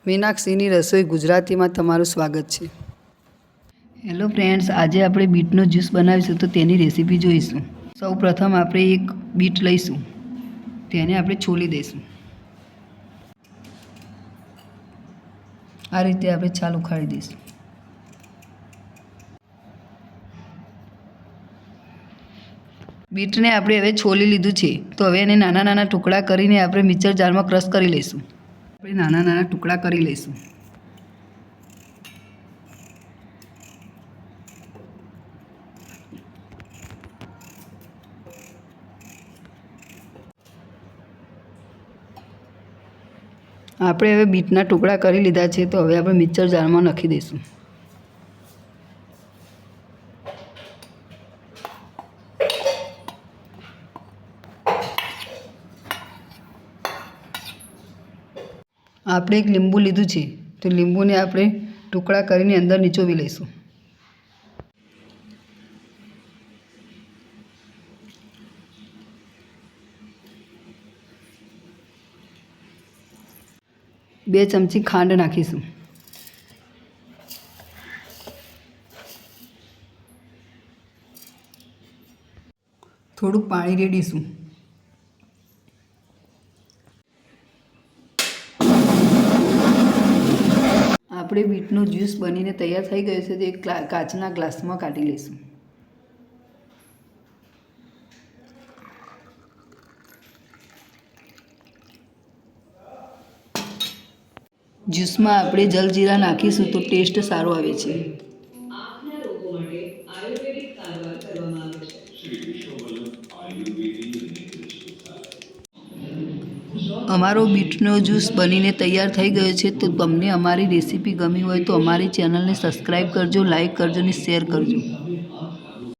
મીનાક્ષીની રસોઈ ગુજરાતીમાં તમારું સ્વાગત છે। હેલો ફ્રેન્ડ્સ, આજે આપણે બીટનો જ્યુસ બનાવીશું તો તેની રેસીપી જોઈશું। સૌ પ્રથમ આપણે એક બીટ લઈશું, તેને આપણે છોલી દઈશું। આ રીતે આપણે છાલ ઉખાડી દઈશું। બીટને આપણે હવે છોલી લીધું છે, તો હવે એને નાના નાના ટુકડા કરીને આપણે મિક્સર જારમાં ક્રશ કરી લઈશું। આપણે નાના નાના ટુકડા કરી લઈશું। આપણે હવે બીટના ટુકડા કરી લીધા છે, તો હવે આપણે મિક્સર જારમાં નાખી દઈશું। આપણે એક લીંબુ લીધું છે, તો લીંબુને આપણે ટુકડા કરીને અંદર નીચોવી લઈશું। બે ચમચી ખાંડ નાખીશું। થોડુંક પાણી રેડીશું। આપણે બીટનો જ્યુસ બનીને તૈયાર થઈ ગયો છે, તો એક કાચના ગ્લાસમાં કાઢી લઈશું। જ્યુસમાં આપણે જલજીરા નાખીશું તો ટેસ્ટ સારો આવે છે। અમારો બીટનો જ્યુસ બનીને તૈયાર થઈ ગયો છે, તો તમને અમારી રેસીપી ગમી હોય તો અમારી ચેનલને સબસ્ક્રાઈબ કરજો, લાઈક કરજો અને શેર કરજો।